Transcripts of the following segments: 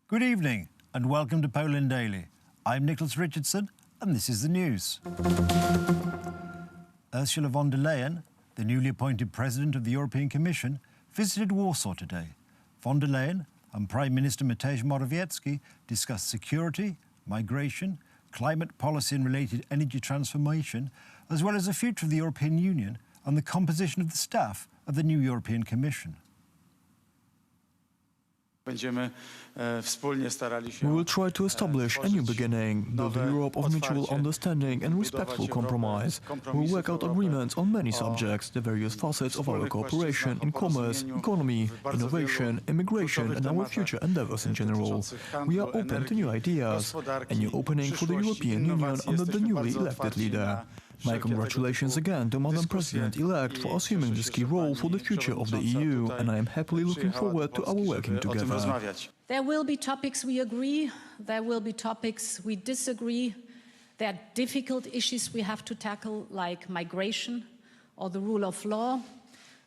Good evening and welcome to Poland Daily. I'm Nicholas Richardson and this is the news. Ursula von der Leyen, the newly appointed President of the European Commission, visited Warsaw today. Von der Leyen and Prime Minister Mateusz Morawiecki discussed security, migration, climate policy and related energy transformation, as well as the future of the European Union and the composition of the staff of the new European Commission. We will try to establish a new beginning, build a Europe of mutual understanding and respectful compromise. We will work out agreements on many subjects, the various facets of our cooperation in commerce, economy, innovation, immigration and our future endeavours in general. We are open to new ideas, a new opening for the European Union under the newly elected leader. My congratulations again to Madam President-elect for assuming this key role for the future of the EU, and I am happily looking forward to our working together. There will be topics we agree, there will be topics we disagree. There are difficult issues we have to tackle, like migration or the rule of law.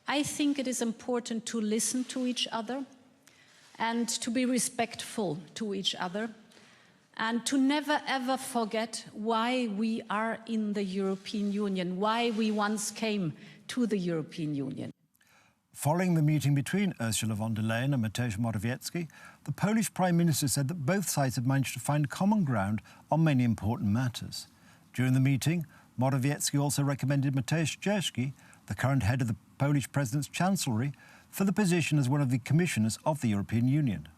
I think it is important to listen to each other and to be respectful to each other, and to never ever forget why we are in the European Union, why we once came to the European Union. Following the meeting between Ursula von der Leyen and Mateusz Morawiecki, the Polish Prime Minister said that both sides have managed to find common ground on many important matters. During the meeting, Morawiecki also recommended Mateusz Jerski, the current head of the Polish President's Chancellery, for the position as one of the commissioners of the European Union.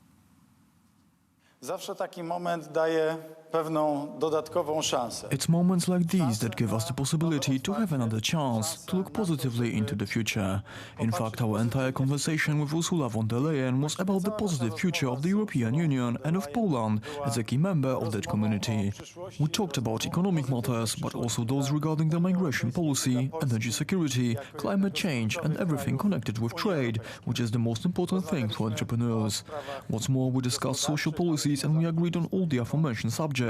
Zawsze taki moment daje pewną dodatkową szansę. It's moments like these that give us the possibility to have another chance, to look positively into the future. In fact, our entire conversation with Ursula von der Leyen was about the positive future of the European Union and of Poland as a key member of that community. We talked about economic matters, but also those regarding the migration policy, energy security, climate change and everything connected with trade, which is the most important thing for entrepreneurs. What's more, we discussed social policies and we agreed on all the aforementioned subjects.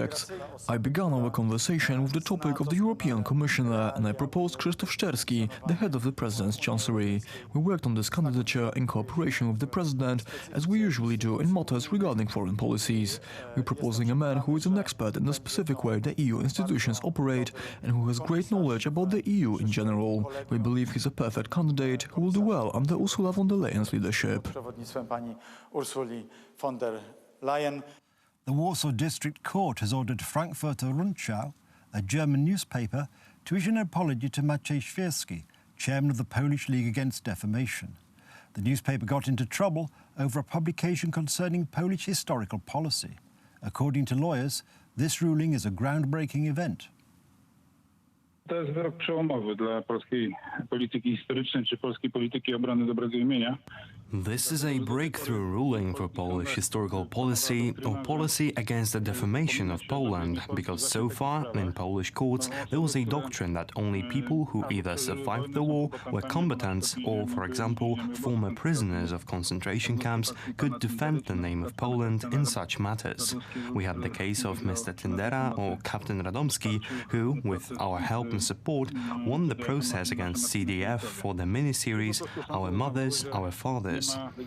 I began our conversation with the topic of the European Commissioner and I proposed Krzysztof Szczerski, the head of the President's Chancellery. We worked on this candidature in cooperation with the President, as we usually do in matters regarding foreign policies. We're proposing a man who is an expert in the specific way the EU institutions operate and who has great knowledge about the EU in general. We believe he's a perfect candidate who will do well under Ursula von der Leyen's leadership. The Warsaw District Court has ordered Frankfurter Rundschau, a German newspaper, to issue an apology to Maciej Świerski, chairman of the Polish League Against Defamation. The newspaper got into trouble over a publication concerning Polish historical policy. According to lawyers, this ruling is a groundbreaking event. To jest wyrok przełomowy dla polskiej polityki historycznej czy polskiej polityki obrony dobrego imienia. This is a breakthrough ruling for Polish historical policy or policy against the defamation of Poland, because so far in Polish courts there was a doctrine that only people who either survived the war, were combatants or, for example, former prisoners of concentration camps could defend the name of Poland in such matters. We had the case of Mr. Tindera or Captain Radomski, who, with our help and support, won the process against CDF for the miniseries Our Mothers, Our Fathers.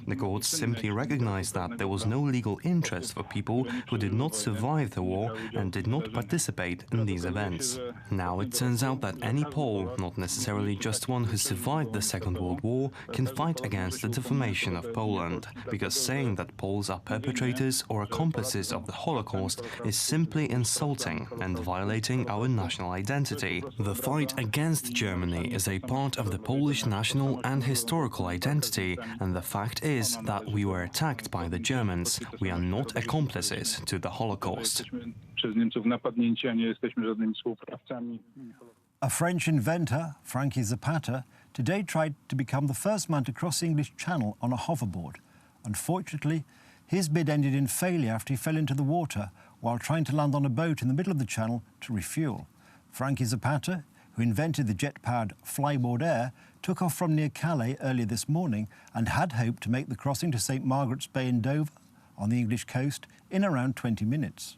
The courts simply recognized that there was no legal interest for people who did not survive the war and did not participate in these events. Now it turns out that any Pole, not necessarily just one who survived the Second World War, can fight against the defamation of Poland, because saying that Poles are perpetrators or accomplices of the Holocaust is simply insulting and violating our national identity. The fight against Germany is a part of the Polish national and historical identity, and the fact is that we were attacked by the Germans. We are not accomplices to the Holocaust. A French inventor, Frankie Zapata, today tried to become the first man to cross the English Channel on a hoverboard. Unfortunately, his bid ended in failure after he fell into the water while trying to land on a boat in the middle of the channel to refuel. Frankie Zapata, who invented the jet-powered Flyboard Air, took off from near Calais earlier this morning and had hoped to make the crossing to St Margaret's Bay in Dover, on the English coast, in around 20 minutes.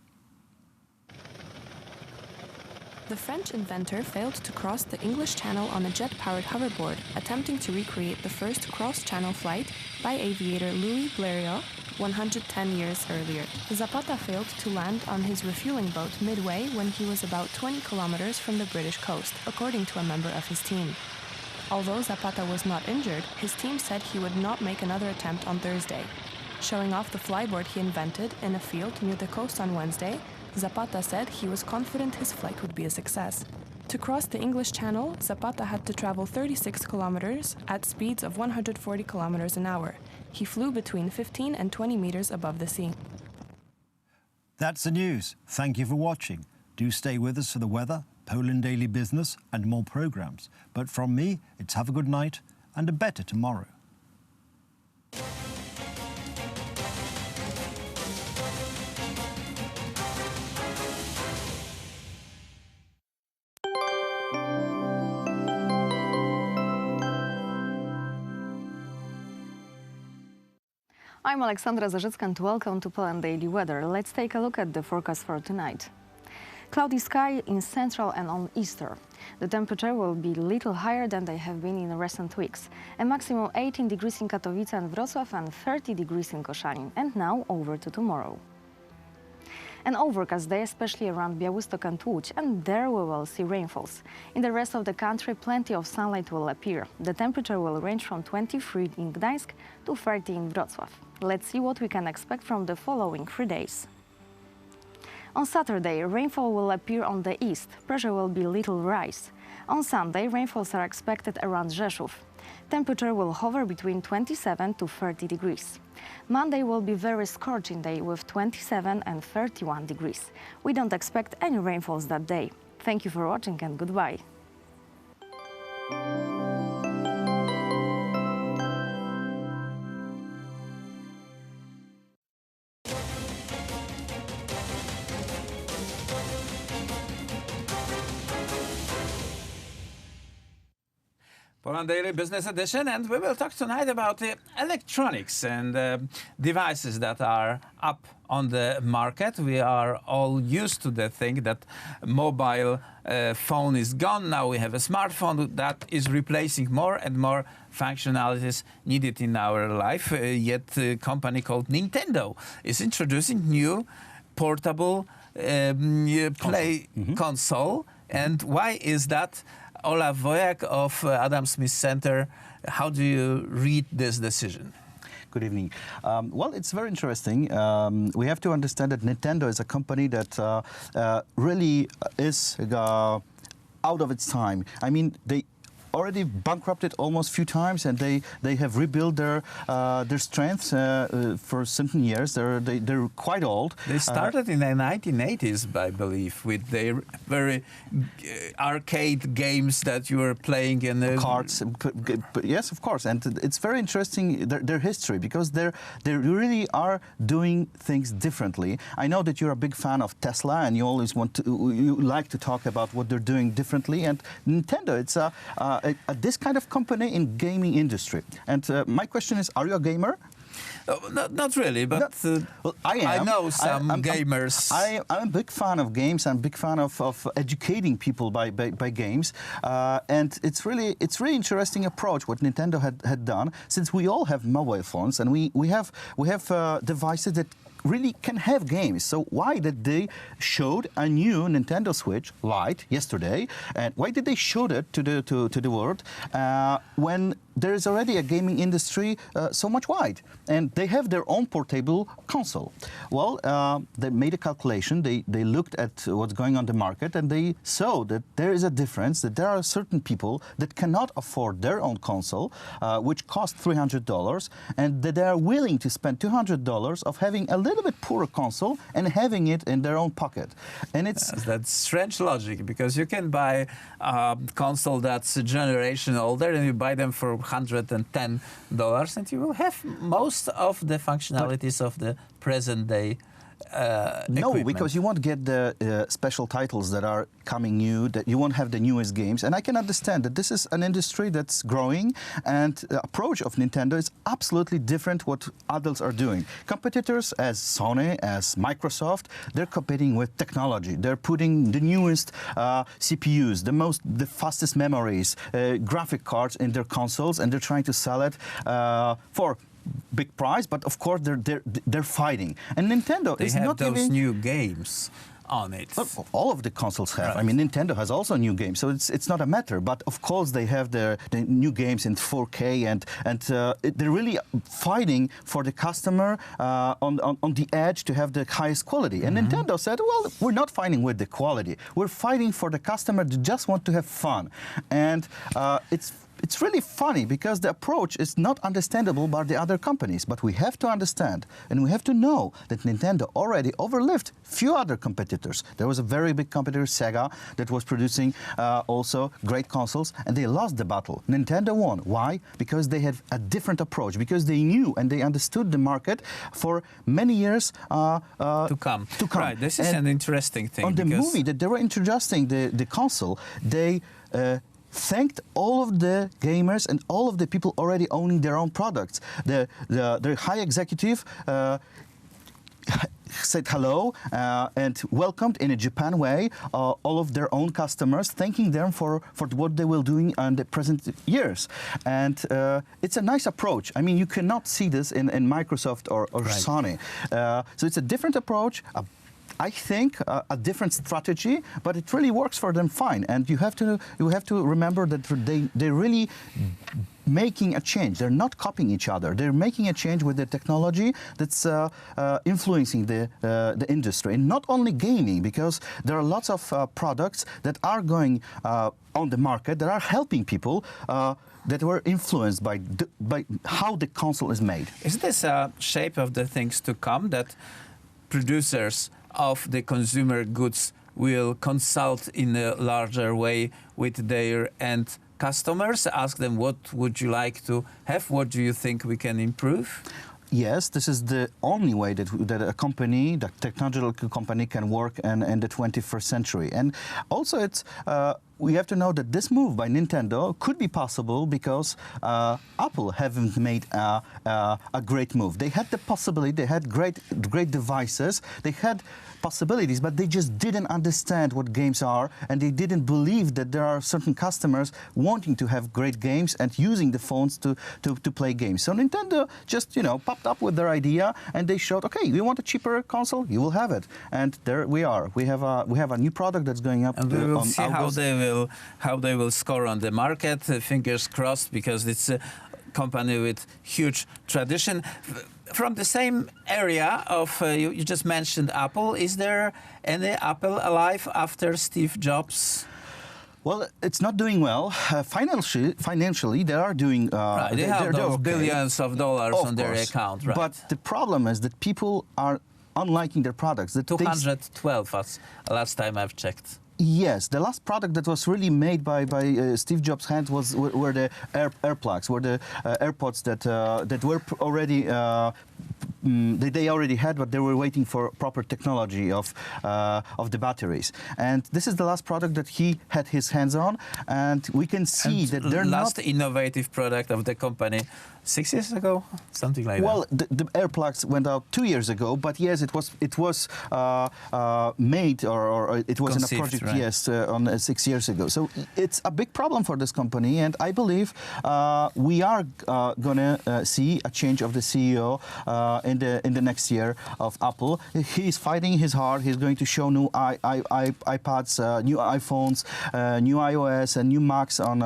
The French inventor failed to cross the English Channel on a jet-powered hoverboard, attempting to recreate the first cross-channel flight by aviator Louis Blériot 110 years earlier. Zapata failed to land on his refueling boat midway when he was about 20 kilometers from the British coast, according to a member of his team. Although Zapata was not injured, his team said he would not make another attempt on Thursday. Showing off the flyboard he invented in a field near the coast on Wednesday, Zapata said he was confident his flight would be a success. To cross the English Channel, Zapata had to travel 36 kilometers at speeds of 140 kilometers an hour. He flew between 15 and 20 meters above the sea. That's the news. Thank you for watching. Do stay with us for the weather, Poland Daily Business and more programmes. But from me, it's have a good night and a better tomorrow. I'm Aleksandra Zarzycka and welcome to Poland Daily Weather. Let's take a look at the forecast for tonight. Cloudy sky in Central and on Easter. The temperature will be little higher than they have been in recent weeks. A maximum 18 degrees in Katowice and Wrocław and 30 degrees in Koszalin. And now over to tomorrow. An overcast day, especially around Białystok and Łódź, and there we will see rainfalls. In the rest of the country, plenty of sunlight will appear. The temperature will range from 23 in Gdańsk to 30 in Wrocław. Let's see what we can expect from the following 3 days. On Saturday, rainfall will appear on the east. Pressure will be little rise. On Sunday, rainfalls are expected around Rzeszów. Temperature will hover between 27 to 30 degrees. Monday will be very scorching day with 27 and 31 degrees. We don't expect any rainfalls that day. Thank you for watching and goodbye. Poland Daily Business Edition, and we will talk tonight about the electronics and devices that are up on the market. We are all used to the thing that mobile phone is gone. Now we have a smartphone that is replacing more and more functionalities needed in our life. Yet a company called Nintendo is introducing new portable console. And why is that? Olaf Wojak of Adam Smith Center, how do you read this decision? Good evening. Well, it's very interesting. We have to understand that Nintendo is a company that really is out of its time. I mean, they already bankrupted almost a few times, and they have rebuilt their strengths for certain years. They're quite old. They started in the 1980s, I believe, with their very arcade games that you were playing in the cards. Yes, of course, and it's very interesting their history, because they really are doing things differently. I know that you're a big fan of Tesla, and you always you like to talk about what they're doing differently. And Nintendo, it's this kind of company in gaming industry. And my question is, are you a gamer? Not really, but well, I am. I know some gamers. I'm a big fan of games. I'm a big fan of educating people by games, and it's really interesting approach what Nintendo had done, since we all have mobile phones and we have devices that really can have games. So why did they showed a new Nintendo Switch Lite yesterday, and why did they show it to the world when there is already a gaming industry so much wide, and they have their own portable console? Well, they made a calculation. They looked at what's going on the market, and they saw that there is a difference, that there are certain people that cannot afford their own console, which costs $300, and that they are willing to spend $200 of having a little bit poorer console and having it in their own pocket. And that's strange logic, because you can buy a console that's a generation older and you buy them for $110, and you will have most of the functionalities of the present day no, equipment. because you won't get the special titles that are coming new, that you won't have the newest games. And I can understand that this is an industry that's growing, and the approach of Nintendo is absolutely different what adults are doing. Competitors as Sony, as Microsoft, they're competing with technology. They're putting the newest CPUs, the fastest memories, graphic cards in their consoles, and they're trying to sell it for big prize, but of course they're fighting. And Nintendo they is have not those even new games on it. All of the consoles have. Right. I mean, Nintendo has also new games, so it's not a matter. But of course, they have the new games in 4K, and they're really fighting for the customer on the edge to have the highest quality. And Nintendo said, well, we're not fighting with the quality. We're fighting for the customer to just want to have fun. And it's really funny because the approach is not understandable by the other companies. But we have to understand and we have to know that Nintendo already overlived few other competitors. There was a very big competitor, Sega, that was producing also great consoles, and they lost the battle. Nintendo won. Why? Because they had a different approach, because they knew and they understood the market for many years to come. Right, this is an interesting thing. On the movie that they were introducing the console, they thanked all of the gamers and all of the people already owning their own products. The high executive said hello and welcomed in a Japan way all of their own customers, thanking them for what they will doing in the present years. And it's a nice approach. I mean, you cannot see this in Microsoft or Right. Sony. So it's a different approach. I think a different strategy, but it really works for them fine. And you have to remember that they really making a change. They're not copying each other. They're making a change with the technology that's influencing the industry, and not only gaming, because there are lots of products that are going on the market that are helping people. That were influenced by how the console is made. Is this a shape of the things to come, that producers of the consumer goods will consult in a larger way with their end customers, ask them what would you like to have, what do you think we can improve? Yes, this is the only way that a company, the technological company, can work in the 21st century. And also it's we have to know that this move by Nintendo could be possible because Apple haven't made a great move. They had the possibility, they had great devices, they had possibilities, but they just didn't understand what games are, and they didn't believe that there are certain customers wanting to have great games and using the phones to play games. So Nintendo just, popped up with their idea, and they showed, okay, you want a cheaper console? You will have it. And there we are. We have a new product that's going up. And we will on see how they will score on the market. Fingers crossed, because it's a company with huge tradition. From the same area of, you just mentioned Apple, is there any Apple alive after Steve Jobs? Well, it's not doing well. Financially, they are doing... right, they have those okay. billions of dollars on their account, right? But the problem is that people are unliking their products. That 212, as last time I've checked. Yes, the last product that was really made by Steve Jobs' hands were the AirPlugs, were the AirPods that were already they already had, but they were waiting for proper technology of the batteries. And this is the last product that he had his hands on, and we can see that they're last not innovative product of the company 6 years ago, something like well, that. the AirPlugs went out 2 years ago, but yes, it was made or it was Conceived, in a project, right. yes, on 6 years ago. So it's a big problem for this company, and I believe we are gonna see a change of the CEO in the next year of Apple. He's fighting his hard. He's going to show new iPads, new iPhones, new iOS, and new Macs on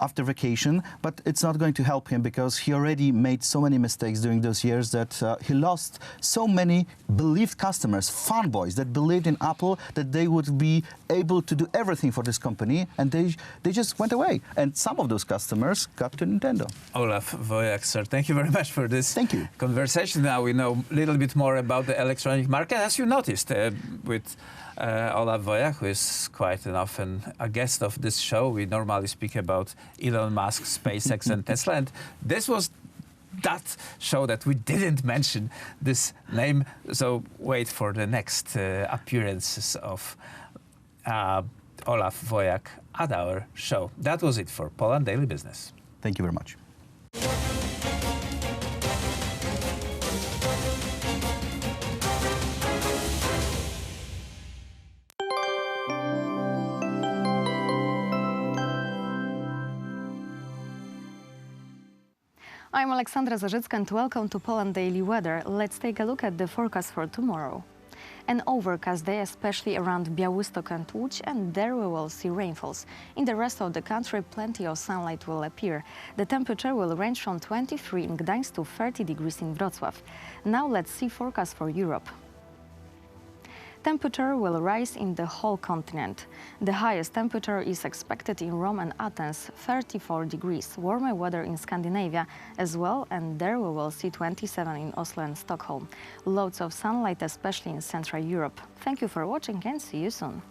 after vacation. But it's not going to help him because he already made so many mistakes during those years that he lost so many believed customers, fanboys that believed in Apple, that they would be able to do everything for this company, and they just went away. And some of those customers got to Nintendo. Olaf Wojak, sir, thank you very much for this conversation. Now we know a little bit more about the electronic market, as you noticed with Olaf Wojak, who is quite often a guest of this show. We normally speak about Elon Musk, SpaceX, and Tesla, and this was that show that we didn't mention this name. So wait for the next appearances of Olaf Wojak at our show. That was it for Poland Daily Business. Thank you very much. I'm Aleksandra Zarzycka and welcome to Poland Daily Weather. Let's take a look at the forecast for tomorrow. An overcast day, especially around Białystok and Łódź, and there we will see rainfalls. In the rest of the country, plenty of sunlight will appear. The temperature will range from 23 in Gdańsk to 30 degrees in Wrocław. Now let's see forecast for Europe. Temperature will rise in the whole continent. The highest temperature is expected in Rome and Athens, 34 degrees. Warmer weather in Scandinavia as well, and there we will see 27 in Oslo and Stockholm. Loads of sunlight, especially in Central Europe. Thank you for watching and see you soon.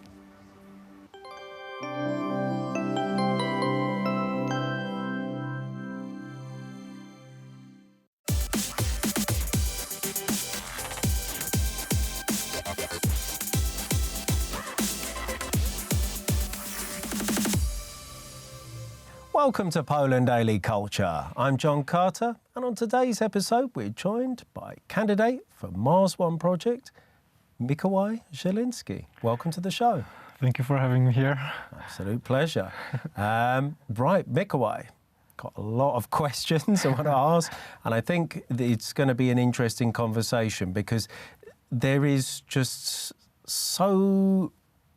Welcome to Poland Daily Culture. I'm John Carter, and on today's episode we're joined by candidate for Mars One project, Mikołaj Zielinski. Welcome to the show. Thank you for having me here. Absolute pleasure. Right, Mikołaj, got a lot of questions I want to ask, and I think it's going to be an interesting conversation because there is just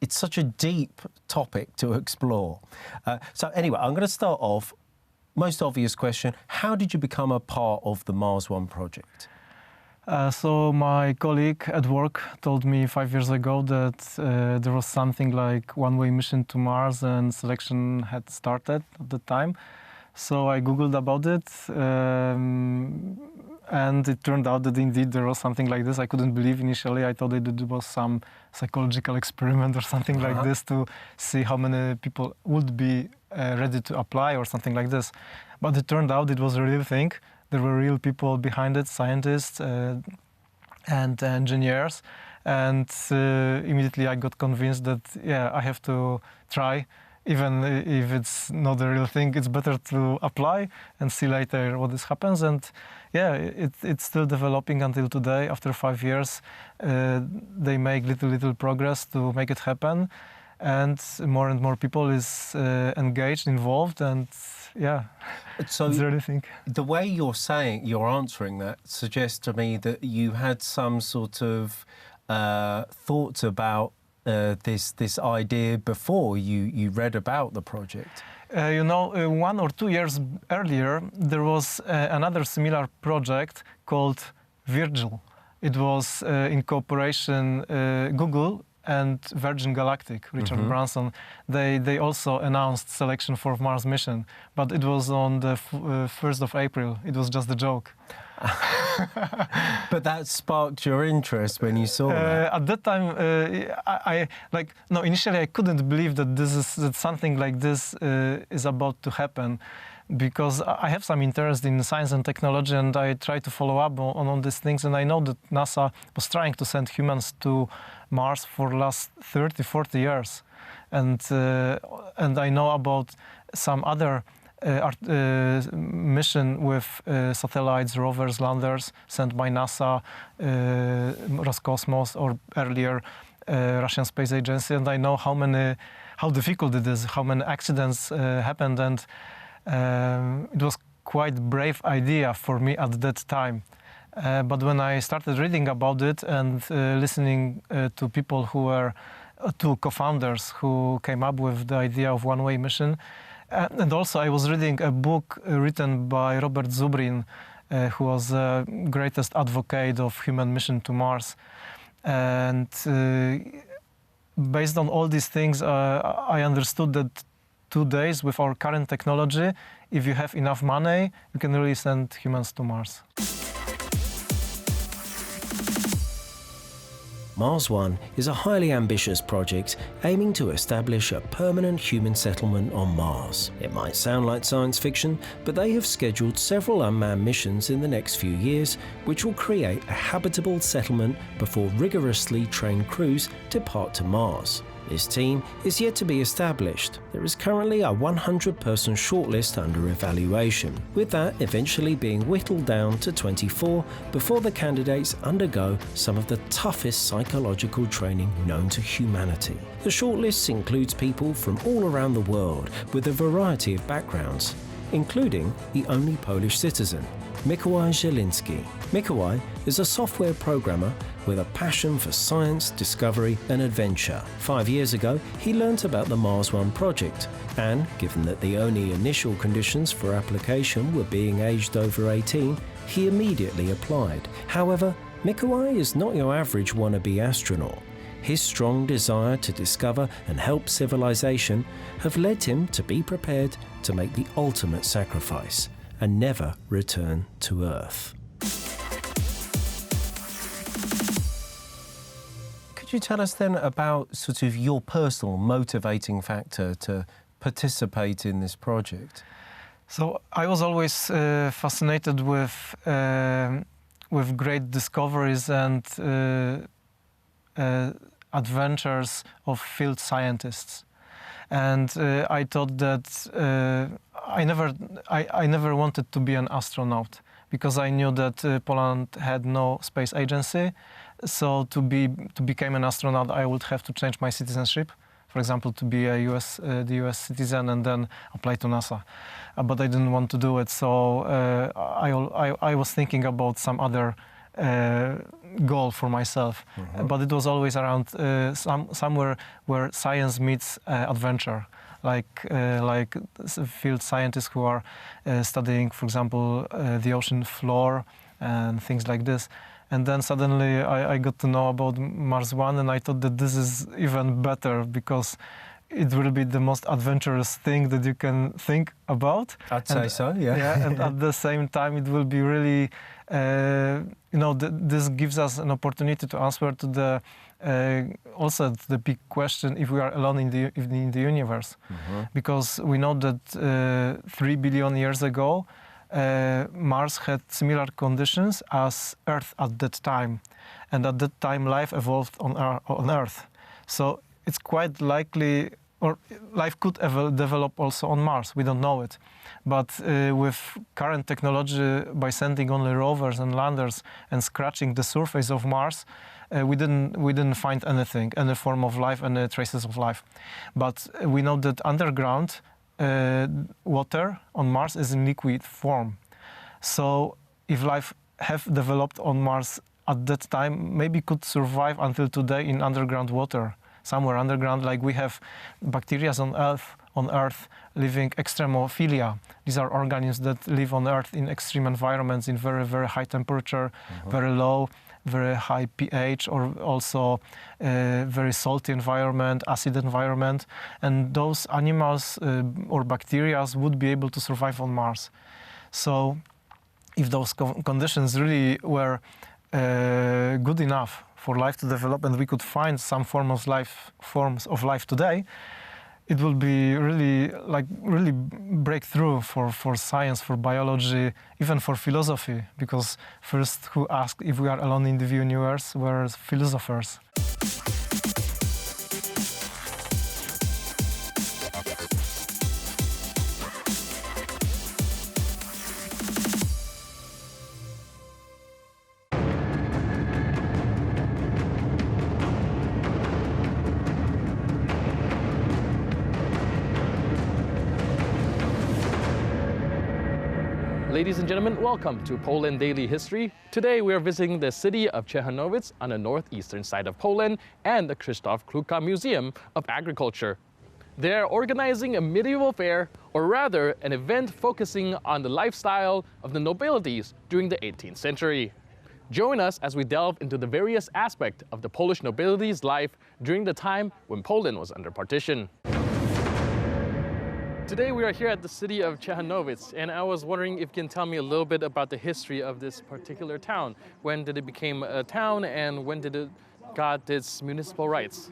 it's such a deep topic to explore. So anyway, I'm going to start off, most obvious question, how did you become a part of the Mars One project? So my colleague at work told me 5 years ago that there was something like one-way mission to Mars and selection had started at the time. So I Googled about it, and it turned out that indeed there was something like this. I couldn't believe initially. I thought that it was some psychological experiment or something like this to see how many people would be ready to apply or something like this. But it turned out it was a real thing. There were real people behind it, scientists and engineers. And immediately I got convinced that, yeah, I have to try. Even if it's not a real thing, it's better to apply and see later what this happens. And yeah, it's still developing until today. After 5 years, they make little progress to make it happen. And more people is engaged, involved, and yeah, so it's a really thing. The way you're answering that suggests to me that you had some sort of thoughts about this idea before you read about the project. 1 or 2 years earlier, there was another similar project called Virgil. It was in cooperation Google and Virgin Galactic, Richard Branson. They also announced selection for Mars mission, but it was on the 1st of April. It was just a joke. But that sparked your interest when you saw that? At that time, initially I couldn't believe that something like this is about to happen, because I have some interest in science and technology, and I try to follow up on all these things. And I know that NASA was trying to send humans to Mars for the last 30, 40 years. And I know about some other mission with satellites, rovers, landers sent by NASA, Roscosmos, or earlier Russian Space Agency, and I know how difficult it is, how many accidents happened, and it was quite a brave idea for me at that time. But when I started reading about it and listening to people who were two co-founders who came up with the idea of one-way mission, and also I was reading a book written by Robert Zubrin, who was the greatest advocate of human mission to Mars. And based on all these things, I understood that 2 days with our current technology, if you have enough money, you can really send humans to Mars. Mars One is a highly ambitious project aiming to establish a permanent human settlement on Mars. It might sound like science fiction, but they have scheduled several unmanned missions in the next few years, which will create a habitable settlement before rigorously trained crews depart to Mars. This team is yet to be established. There is currently a 100-person shortlist under evaluation, with that eventually being whittled down to 24 before the candidates undergo some of the toughest psychological training known to humanity. The shortlist includes people from all around the world with a variety of backgrounds. including the only Polish citizen, Mikołaj Zielinski. Mikołaj is a software programmer with a passion for science, discovery and adventure. 5 years ago, he learnt about the Mars One project and, given that the only initial conditions for application were being aged over 18, he immediately applied. However, Mikołaj is not your average wannabe astronaut. His strong desire to discover and help civilization have led him to be prepared to make the ultimate sacrifice and never return to Earth. Could you tell us then about sort of your personal motivating factor to participate in this project? So I was always fascinated with great discoveries and adventures of field scientists, and I thought that I never wanted to be an astronaut because I knew that Poland had no space agency. So to become an astronaut, I would have to change my citizenship. For example, to be the US citizen and then apply to NASA. But I didn't want to do it, so I was thinking about some other goal for myself. But it was always around somewhere where science meets adventure, like field scientists who are studying, for example, the ocean floor and things like this. And then suddenly I got to know about Mars One, and I thought that this is even better because it will be the most adventurous thing that you can think about. I'd say so, yeah. Yeah, and at the same time, it will be really, this gives us an opportunity to answer to the also the big question if we are alone in the universe, because we know that 3 billion years ago. Mars had similar conditions as Earth at that time, and at that time life evolved on Earth. So it's quite likely, or life could develop also on Mars. We don't know it, but with current technology, by sending only rovers and landers and scratching the surface of Mars, we didn't find anything, any form of life, any traces of life. But we know that underground. Water on Mars is in liquid form. So if life have developed on Mars at that time, maybe could survive until today in underground water, somewhere underground, like we have bacteria on Earth living extremophilia. These are organisms that live on Earth in extreme environments, in very, very high temperature, very low, very high pH, or also very salty environment, acid environment, and those animals or bacteria would be able to survive on Mars. So if those conditions really were good enough for life to develop, and we could find some forms of life today, it will be really breakthrough for science, for biology, even for philosophy, because first who asked if we are alone in the universe were philosophers. Ladies and gentlemen, welcome to Poland Daily History. Today we are visiting the city of Ciechanowice on the northeastern side of Poland and the Krzysztof Kluka Museum of Agriculture. They are organizing a medieval fair, or rather an event focusing on the lifestyle of the nobilities during the 18th century. Join us as we delve into the various aspects of the Polish nobility's life during the time when Poland was under partition. Today we are here at the city of Ciechanowice, and I was wondering if you can tell me a little bit about the history of this particular town. When did it become a town, and when did it got its municipal rights?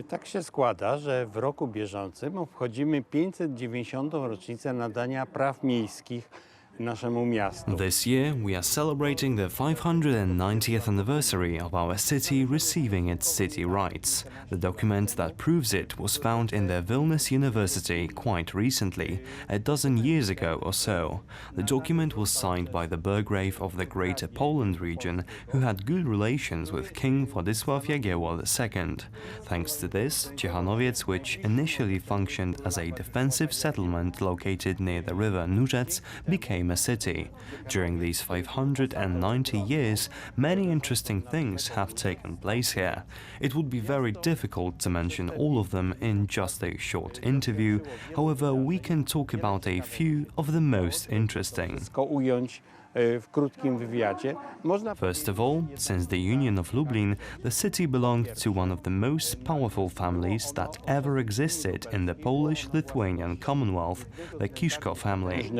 Tak się składa, że w roku bieżącym obchodzimy 590. rocznicę nadania praw miejskich This year, we are celebrating the 590th anniversary of our city receiving its city rights. The document that proves it was found in the Vilnius University quite recently, a dozen years ago or so. The document was signed by the Burgrave of the Greater Poland region, who had good relations with King Władysław Jagiełło II. Thanks to this, Ciechanowiec, which initially functioned as a defensive settlement located near the river Nurzec, became a city. During these 590 years, many interesting things have taken place here. It would be very difficult to mention all of them in just a short interview, however, we can talk about a few of the most interesting. First of all, since the Union of Lublin, the city belonged to one of the most powerful families that ever existed in the Polish-Lithuanian Commonwealth, the Kiszko family.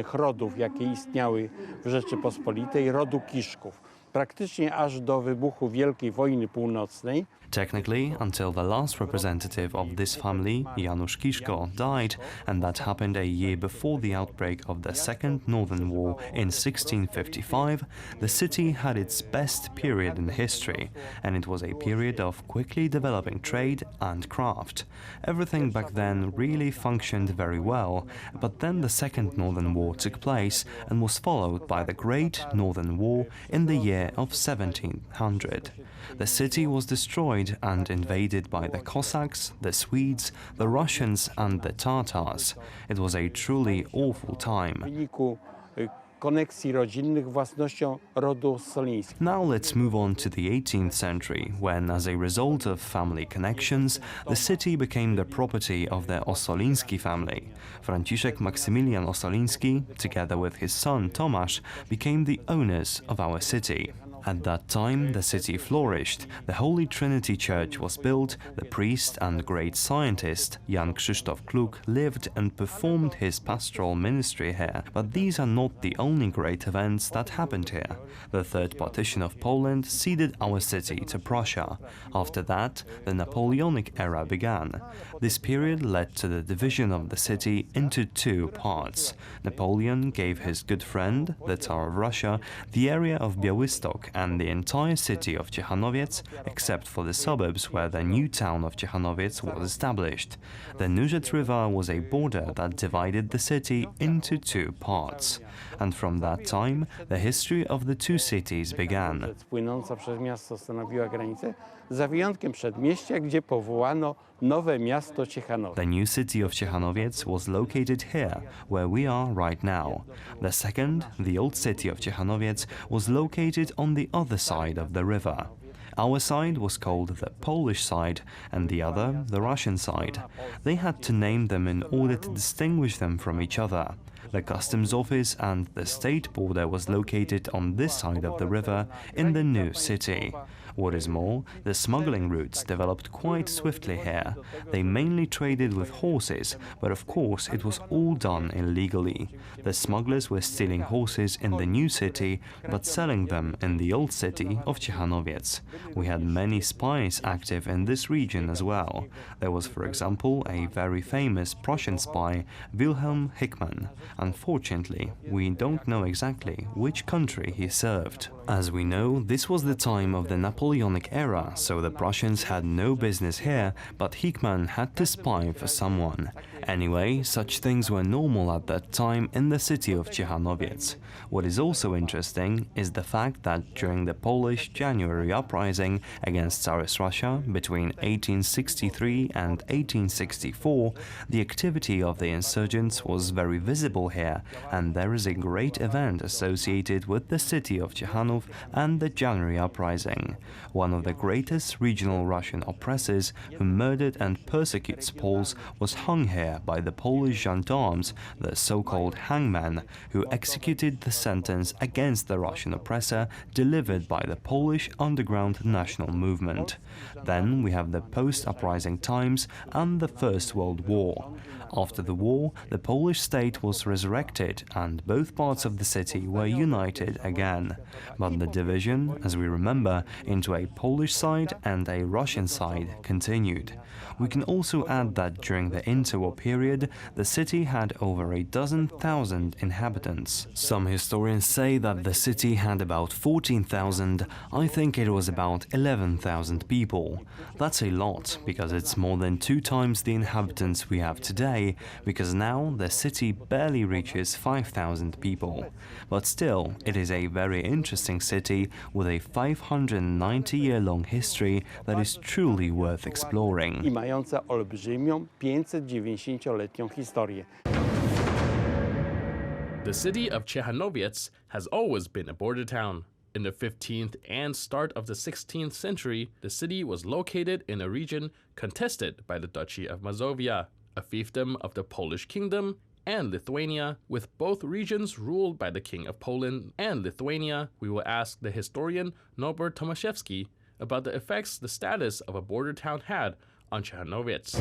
Praktycznie aż do wybuchu Wielkiej Wojny Północnej. Technically, until the last representative of this family, Janusz Kiszko, died, and that happened a year before the outbreak of the Second Northern War in 1655, the city had its best period in history, and it was a period of quickly developing trade and craft. Everything back then really functioned very well, but then the Second Northern War took place and was followed by the Great Northern War in the year of 1700. The city was destroyed and invaded by the Cossacks, the Swedes, the Russians and the Tatars. It was a truly awful time. Now let's move on to the 18th century, when, as a result of family connections, the city became the property of the Ossoliński family. Franciszek Maksymilian Ossoliński, together with his son Tomasz, became the owners of our city. At that time, the city flourished, the Holy Trinity Church was built, the priest and great scientist Jan Krzysztof Kluk lived and performed his pastoral ministry here. But these are not the only great events that happened here. The Third Partition of Poland ceded our city to Prussia. After that, the Napoleonic era began. This period led to the division of the city into two parts. Napoleon gave his good friend, the Tsar of Russia, the area of Białystok and the entire city of Ciechanowiec, except for the suburbs where the new town of Ciechanowiec was established. The Nurzec River was a border that divided the city into two parts. And from that time, the history of the two cities began. The new city of Ciechanowiec was located here, where we are right now. The second, the old city of Ciechanowiec, was located on the other side of the river. Our side was called the Polish side, and the other the Russian side. They had to name them in order to distinguish them from each other. The customs office and the state border was located on this side of the river in the new city. What is more, the smuggling routes developed quite swiftly here. They mainly traded with horses, but of course it was all done illegally. The smugglers were stealing horses in the new city, but selling them in the old city of Ciechanowiec. We had many spies active in this region as well. There was, for example, a very famous Prussian spy, Wilhelm Hickman. Unfortunately, we don't know exactly which country he served. As we know, this was the time of the Napoleonic era, so the Prussians had no business here, but Hickman had to spy for someone. Anyway, such things were normal at that time in the city of Ciechanowiec. What is also interesting is the fact that during the Polish January uprising against Tsarist Russia between 1863 and 1864, the activity of the insurgents was very visible here, and there is a great event associated with the city of Ciechanów and the January uprising. One of the greatest regional Russian oppressors who murdered and persecutes Poles was hung here by the Polish gendarmes, the so-called hangman, who executed the sentence against the Russian oppressor delivered by the Polish underground national movement. Then we have the post-uprising times and the First World War. After the war, the Polish state was resurrected and both parts of the city were united again. But the division, as we remember, into a Polish side and a Russian side continued. We can also add that during the interwar period, the city had over 12,000 inhabitants. Some historians say that the city had about 14,000. I think it was about 11,000 people. That's a lot, because it's more than 2 times the inhabitants we have today, because now the city barely reaches 5,000 people. But still, it is a very interesting city with a 590-year-long history that is truly worth exploring. Mająca olbrzymią 590-letnią historię. The city of Ciechanowiec has always been a border town. In the 15th and start of the 16th century, the city was located in a region contested by the Duchy of Mazovia, a fiefdom of the Polish Kingdom, and Lithuania, with both regions ruled by the King of Poland and Lithuania. We will ask the historian Norbert Tomaszewski about the effects the status of a border town had on Ciechanowiec.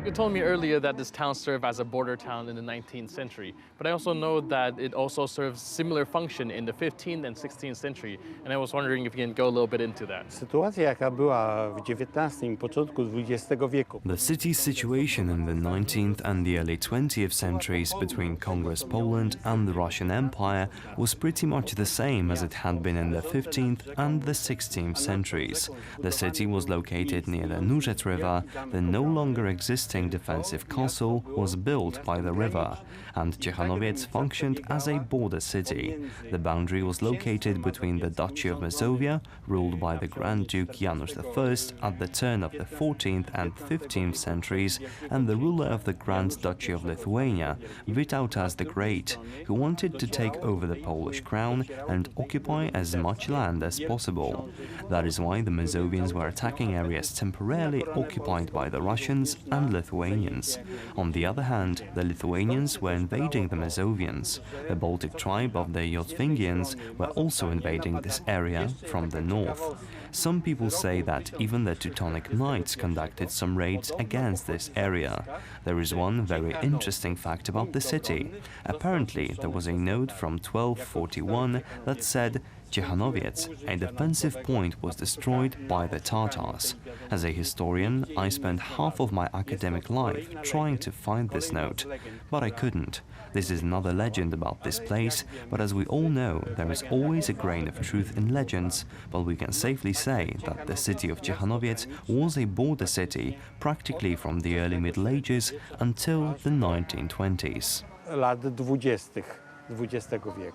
You told me earlier that this town served as a border town in the 19th century, but I also know that it also serves similar function in the 15th and 16th century, and I was wondering if you can go a little bit into that. Sytuacja, jaka była w XIX, początku XX wieku. The city's situation in the 19th and the early 20th centuries between Congress Poland and the Russian Empire was pretty much the same as it had been in the 15th and the 16th centuries. The city was located near the Nurzec River. The no longer existing defensive castle was built by the river, and Ciechanowiec functioned as a border city. The boundary was located between the Duchy of Mazovia, ruled by the Grand Duke Janusz I at the turn of the 14th and 15th centuries, and the ruler of the Grand Duchy of Lithuania, Vytautas the Great, who wanted to take over the Polish crown and occupy as much land as possible. That is why the Mazovians were attacking areas temporarily occupied by the Russians and Lithuanians. On the other hand, the Lithuanians were invading the Mazovians. The Baltic tribe of the Jotvingians were also invading this area from the north. Some people say that even the Teutonic Knights conducted some raids against this area. There is one very interesting fact about the city. Apparently, there was a note from 1241 that said, Ciechanowiec, a defensive point, was destroyed by the Tatars. As a historian, I spent half of my academic life trying to find this note, but I couldn't. This is another legend about this place, but as we all know, there is always a grain of truth in legends, but we can safely say that the city of Ciechanowiec was a border city practically from the early Middle Ages until the 1920s. Lat 20. XX wieku.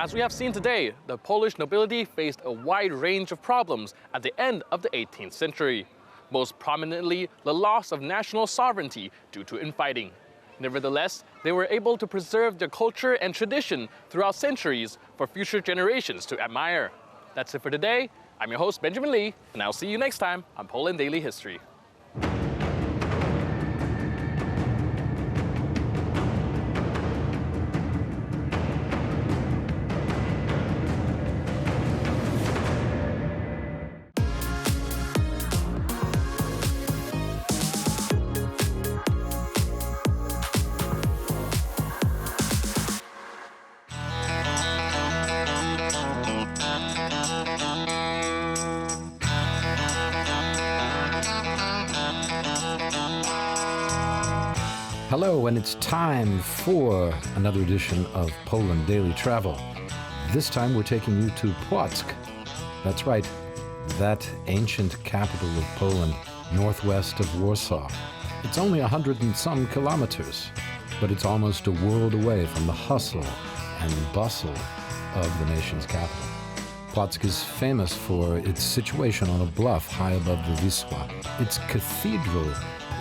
As we have seen today, the Polish nobility faced a wide range of problems at the end of the 18th century. Most prominently, the loss of national sovereignty due to infighting. Nevertheless, they were able to preserve their culture and tradition throughout centuries for future generations to admire. That's it for today. I'm your host, Benjamin Lee, and I'll see you next time on Poland Daily History. Hello, and it's time for another edition of Poland Daily Travel. This time we're taking you to Płock. That's right, that ancient capital of Poland, northwest of Warsaw. It's only 100 and some kilometers, but it's almost a world away from the hustle and bustle of the nation's capital. Płock is famous for its situation on a bluff high above the Wisła. Its cathedral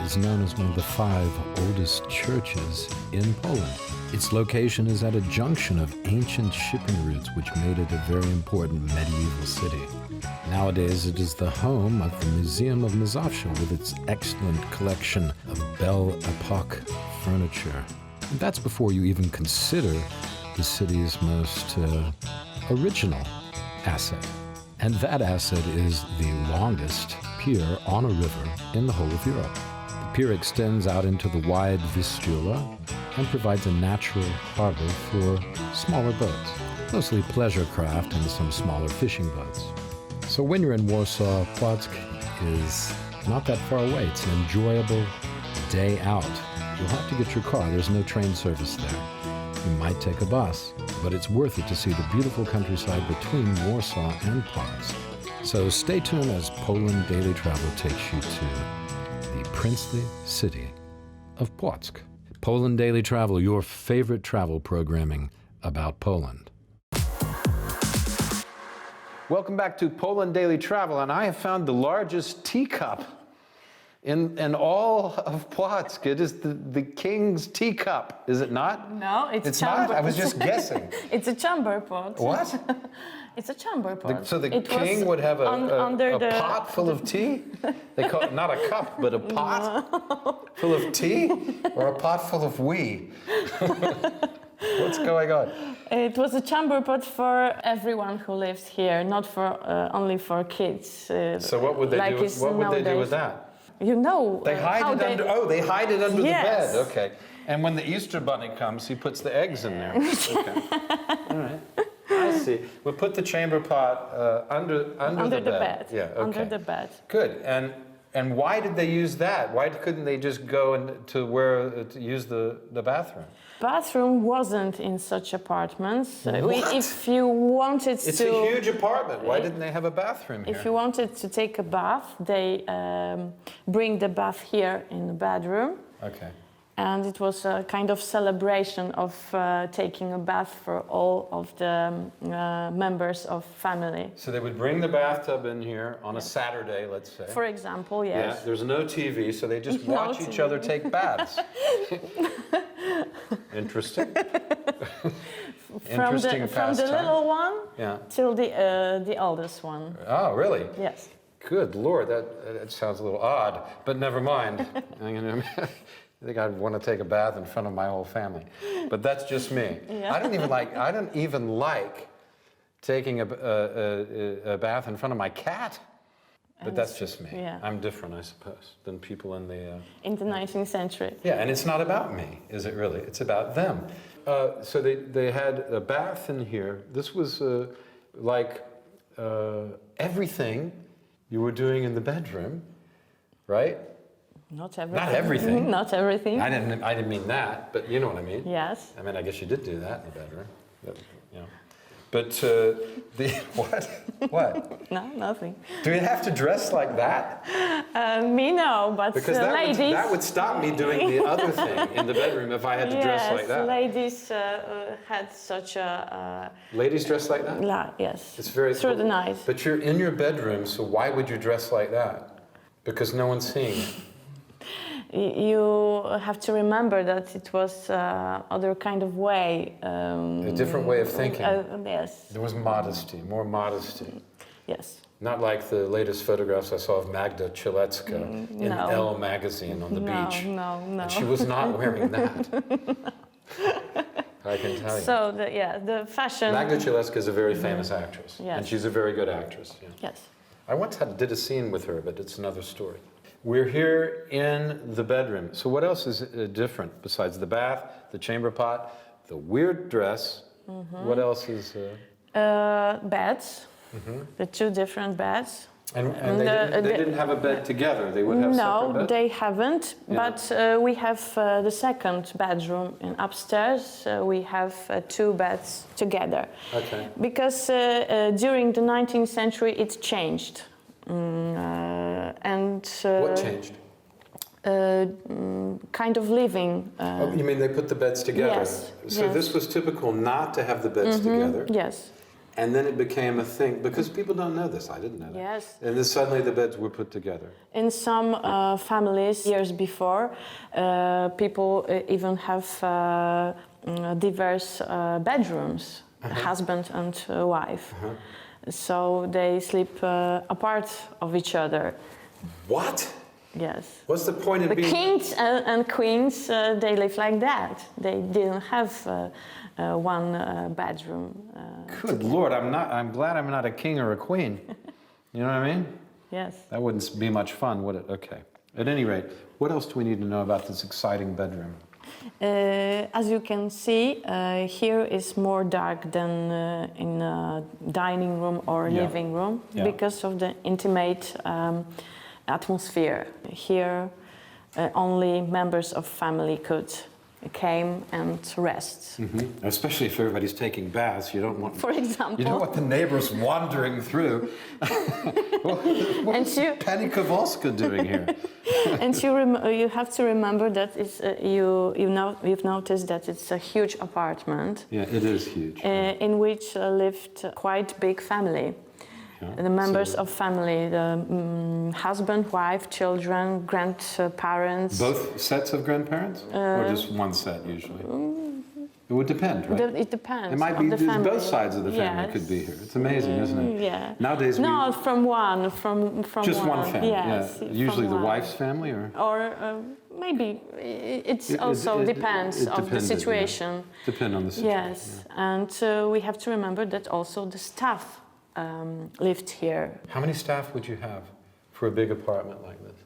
is known as one of the 5 oldest churches in Poland. Its location is at a junction of ancient shipping routes, which made it a very important medieval city. Nowadays, it is the home of the Museum of Mazovsha with its excellent collection of Belle Epoque furniture. And that's before you even consider the city's most original asset. And that asset is the longest pier on a river in the whole of Europe. The pier extends out into the wide Vistula, and provides a natural harbor for smaller boats, mostly pleasure craft and some smaller fishing boats. So when you're in Warsaw, Płock is not that far away. It's an enjoyable day out. You'll have to get your car. There's no train service there. You might take a bus, but it's worth it to see the beautiful countryside between Warsaw and Płock. So stay tuned as Poland Daily Travel takes you to the princely city of Płock. Poland Daily Travel, your favorite travel programming about Poland. Welcome back to Poland Daily Travel, and I have found the largest teacup in all of Płock. It is the king's teacup, is it not? No, it's not? I was just guessing. It's a chamber pot. What? It's a chamber pot. So the king would have a pot full of tea? They call it not a cup, but a pot full of tea? Or a pot full of wee? What's going on? It was a chamber pot for everyone who lives here, not for only for kids. So what would they do? What would they do with that? You know, they hide it under. Oh, they hide it under yes. the bed. Okay. And when the Easter bunny comes, he puts the eggs in there. Okay. All right. I see. We'll put the chamber pot under the bed. Yeah. Okay. Under the bed. Good. And why did they use that? Why couldn't they just go to use the bathroom? Bathroom wasn't in such apartments. What? If you wanted it's a huge apartment. Why didn't they have a bathroom here? If you wanted to take a bath, they bring the bath here in the bedroom. Okay. And it was a kind of celebration of taking a bath for all of the members of family. So they would bring the bathtub in here on a Saturday, let's say. For example, yes. Yeah, there's no TV, so they just watch each other take baths. Interesting. From the little one till the oldest one. Oh, really? Yes. Good Lord, that sounds a little odd, but never mind. I think I'd want to take a bath in front of my whole family, but that's just me. Yeah. I don't even like taking a bath in front of my cat. But that's just me. Yeah. I'm different, I suppose, than people in the 19th century. Yeah, and it's not about me, is it really? It's about them. So they had a bath in here. This was like everything you were doing in the bedroom, right? Not everything. Not everything. Not everything. I didn't mean that, but you know what I mean. Yes. I mean, I guess you did do that in the bedroom. But what? What? No, nothing. Do you have to dress like that? Me, no, but because ladies... that would stop me doing the other thing in the bedroom if I had to dress like that. Ladies had such a... Ladies dress like that? Yes. It's very... Through the night. But you're in your bedroom, so why would you dress like that? Because no one's seeing it. You have to remember that it was other kind of way. A different way of thinking. Yes. There was modesty, more modesty. Yes. Not like the latest photographs I saw of Magda Cilecka in Elle magazine on the beach. No. And she was not wearing that. I can tell you. So, the fashion... Magda Cilecka is a very famous actress. Yes. And she's a very good actress. Yeah. Yes. I once did a scene with her, but it's another story. We're here in the bedroom. So what else is different besides the bath, the chamber pot, the weird dress? Mm-hmm. What else is... Beds. Mm-hmm. The two different beds. And they didn't have a bed together? They would have separate beds? No, they haven't. Yeah. But we have the second bedroom upstairs. We have two beds together. Okay. Because during the 19th century, it changed. What changed? Kind of living. You mean they put the beds together? Yes. So yes. This was typical not to have the beds together? Yes. And then it became a thing, because people don't know this, I didn't know that. Yes. And then suddenly the beds were put together. In some families, years before, people even have diverse bedrooms, husband and wife. So they sleep apart of each other. What? Yes. What's the point of being... The kings and queens, they live like that. They didn't have one bedroom. Good Lord, I'm glad I'm not a king or a queen. You know what I mean? Yes. That wouldn't be much fun, would it? Okay. At any rate, what else do we need to know about this exciting bedroom? As you can see, here is more dark than in a dining room or living room because of the intimate atmosphere. Here, only members of family could came and rest. Especially if everybody's taking baths, you don't want. For example, you don't want the neighbors wandering through. What's Penny Kowalska doing here? And you have to remember that it's you've noticed that it's a huge apartment. Yeah, it is huge. In which lived quite big family. Yeah. The members of family, the husband, wife, children, grandparents. Both sets of grandparents? Or just one set usually? It would depend, right? It depends. It might be both sides of the family could be here. It's amazing, isn't it? Yeah. Nowadays from one, from just one family. Yes, yeah. Usually the wife's family, or maybe it also depends of the situation. Depend on the situation. Yes, and we have to remember that also the staff lived here. How many staff would you have for a big apartment like this?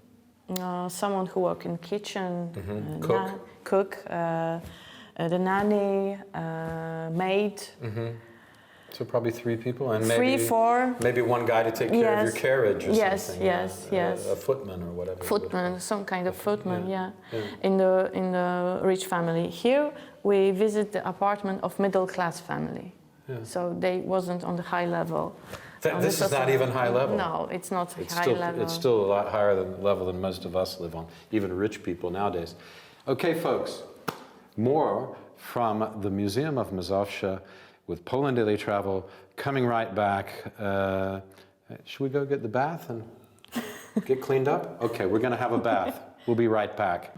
Someone who worked in kitchen, cook, the nanny, maid. So probably 3 people, and maybe 3, 4. Maybe one guy to take care of your carriage or something. Yes. A footman or whatever. Footman, some kind of footman. Yeah. In the rich family. Here we visit the apartment of middle class family. Yeah. So they wasn't on the high level. This is not even high level. No, it's not high level. It's still a lot higher level than most of us live on, even rich people nowadays. Okay, folks, more from the Museum of Mazowsza with Poland Daily Travel, coming right back. Should we go get the bath and get cleaned up? Okay, we're going to have a bath. We'll be right back.